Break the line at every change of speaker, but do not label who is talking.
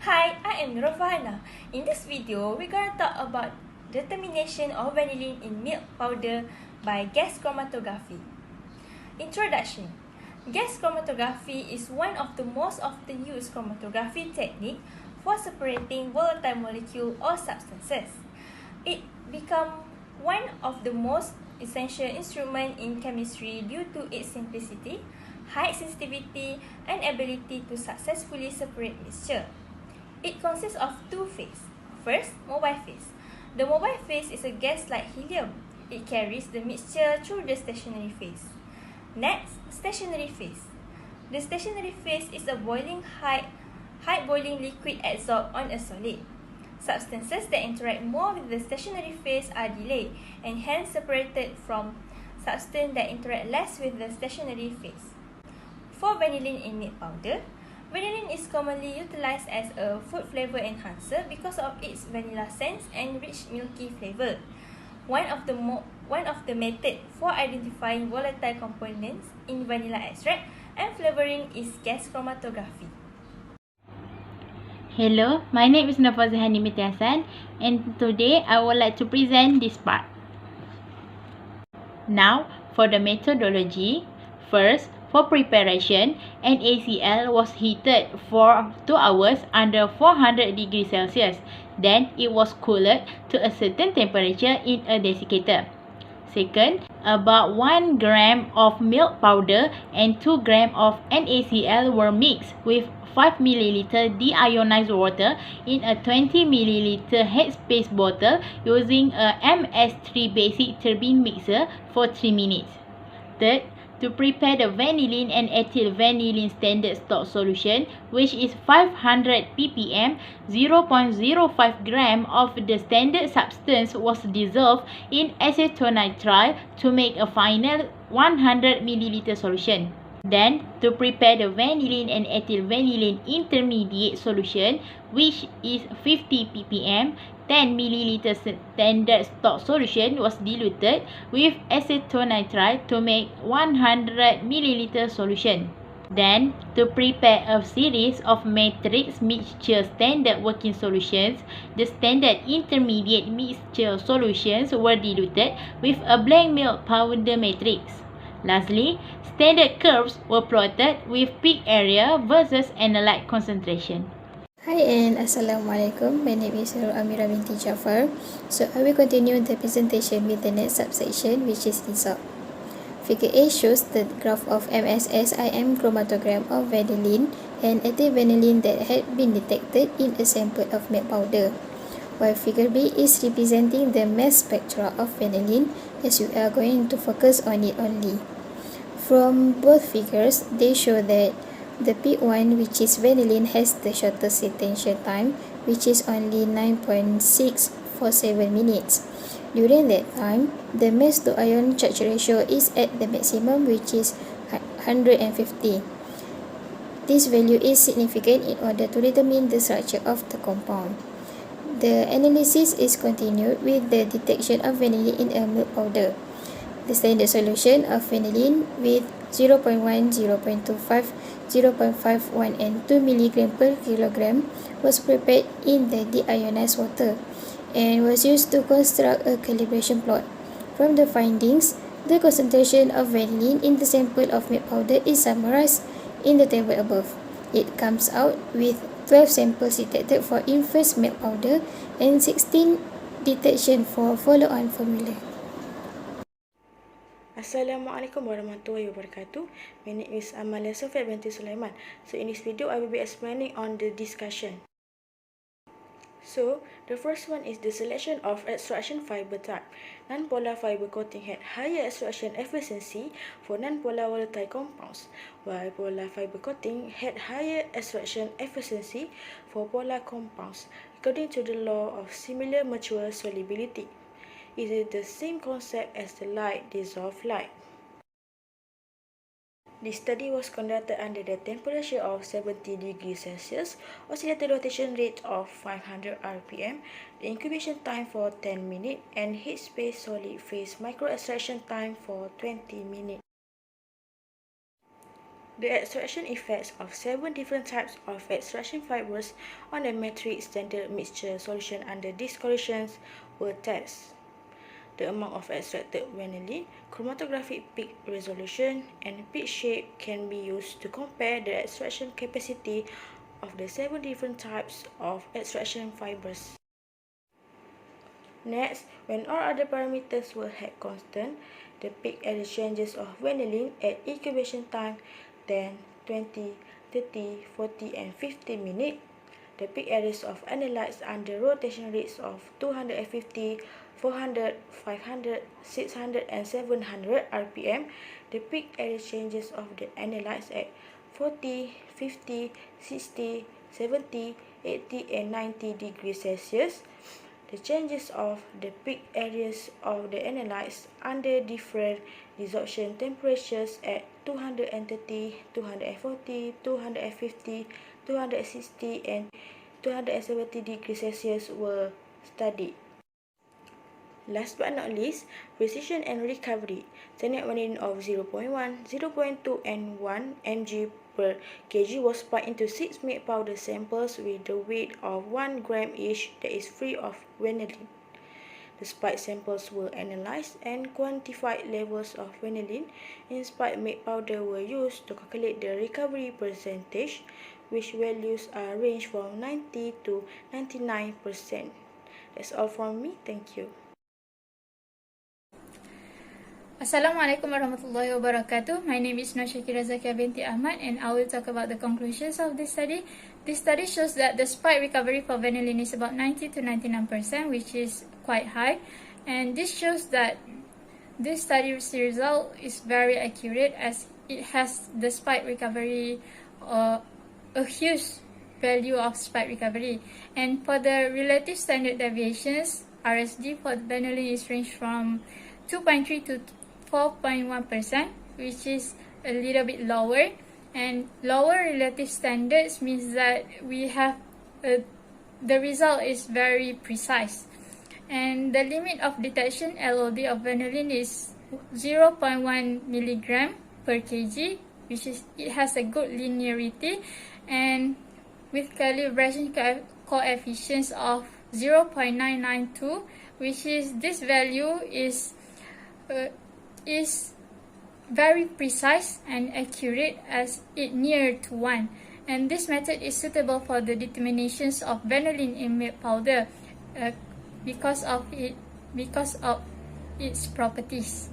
Hi, I am Ravana. In this video, we're going to talk about determination of vanillin in milk powder by gas chromatography. Introduction. Gas chromatography is one of the most often used chromatography technique for separating volatile molecules or substances. It became one of the most essential instruments in chemistry due to its simplicity, high sensitivity, and ability to successfully separate mixture. It consists of two phases. First, mobile phase. The mobile phase is a gas like helium. It carries the mixture through the stationary phase. Next, stationary phase. The stationary phase is a high boiling liquid adsorbed on a solid. Substances that interact more with the stationary phase are delayed and hence separated from substances that interact less with the stationary phase. For vanillin in milk powder, vanillin is commonly utilized as a food flavor enhancer because of its vanilla scent and rich milky flavor. One of the methods for identifying volatile components in vanilla extract and flavoring is gas chromatography.
Hello, my name is Nafazahani Mitiasan, and today I would like to present this part. Now, for the methodology, first, for preparation, NaCl was heated for 2 hours under 400 degrees Celsius. Then, it was cooled to a certain temperature in a desiccator. Second, about 1 gram of milk powder and 2 gram of NaCl were mixed with 5 ml deionized water in a 20 ml headspace bottle using a MS3 basic turbine mixer for 3 minutes. Third, to prepare the vanillin and ethyl vanillin standard stock solution, which is 500 ppm, 0.05 gram of the standard substance was dissolved in acetonitrile to make a final 100 ml solution. Then, to prepare the vanillin and ethyl vanillin intermediate solution, which is 50 ppm, 10 ml standard stock solution was diluted with acetonitrile to make 100 ml solution. Then, to prepare a series of matrix mixture standard working solutions, the standard intermediate mixture solutions were diluted with a blank milk powder matrix. Lastly, standard curves were plotted with peak area versus analyte concentration.
Hi and Assalamualaikum. My name is Nur Amira binti Jafar. So I will continue the presentation with the next subsection, which is result. Figure A shows the graph of MSSIM chromatogram of vanillin and ethyl vanillin that had been detected in a sample of milk powder, while figure B is representing the mass spectra of vanillin, as we are going to focus on it only. From both figures, they show that the peak one, which is vanillin, has the shortest retention time, which is only 9.647 minutes. During that time, the mass to ion charge ratio is at the maximum, which is 150. This value is significant in order to determine the structure of the compound. The analysis is continued with the detection of vanillin in a milk powder. The standard solution of vanillin with 0.1, 0.25, 0.51 and 2 mg per kilogram was prepared in the deionized water and was used to construct a calibration plot. From the findings, the concentration of vanillin in the sample of milk powder is summarized in the table above. It comes out with 12 samples detected for infant milk powder and 16 detection for follow-on formula.
Assalamualaikum warahmatullahi wabarakatuh. My name is Amalia Sofia binti Sulaiman. So in this video, I will be explaining on the discussion. So the first one is the selection of extraction fiber type. Non-polar fiber coating had higher extraction efficiency for non-polar volatile compounds, while polar fiber coating had higher extraction efficiency for polar compounds, according to the law of similar mutual solubility. It is the same concept as the light dissolved light. This study was conducted under the temperature of 70 degrees Celsius, oscillator rotation rate of 500 rpm, the incubation time for 10 minutes, and heatspace solid phase microextraction time for 20 minutes. The extraction effects of 7 different types of extraction fibers on the metric standard mixture solution under these conditions were tested. The amount of extracted vanillin, chromatographic peak resolution, and peak shape can be used to compare the extraction capacity of the 7 different types of extraction fibers. Next, when all other parameters were held constant, the peak area changes of vanillin at incubation time 10, 20, 30, 40, and 50 minutes. The peak areas of analytes under rotation rates of 250, 400, 500, 600, and 700 rpm. The peak area changes of the analytes at 40, 50, 60, 70, 80, and 90 degrees Celsius. The changes of the peak areas of the analytes under different desorption temperatures at 230, 240, 250, 260, and 270 degrees Celsius were studied. Last but not least, precision and recovery. Standard vanillin of 0.1, 0.2, and 1 mg per kg was spiked into 6 milk powder samples with the weight of 1 gram each that is free of vanillin. The spiked samples were analyzed and quantified levels of vanillin in spiked milk powder were used to calculate the recovery percentage, which values are ranged from 90 to 99%. That's all from me. Thank you.
Assalamualaikum warahmatullahi wabarakatuh. My name is Nur Shakira Zakia binti Ahmad and I will talk about the conclusions of this study. This study shows that the spike recovery for vanillin is about 90 to 99%, which is quite high. And this shows that this study's result is very accurate as it has the spike recovery, a huge value of spike recovery. And for the relative standard deviations, RSD for vanillin is ranged from 2.3 to 4.1%, which is a little bit lower, and lower relative standards means that we have the result is very precise, and the limit of detection LOD of vanillin is 0.1 milligram per kg, which is it has a good linearity, and with calibration coefficients of 0.992, which is this value is very precise and accurate as it near to 1, and this method is suitable for the determinations of vanillin in milk powder because of its properties.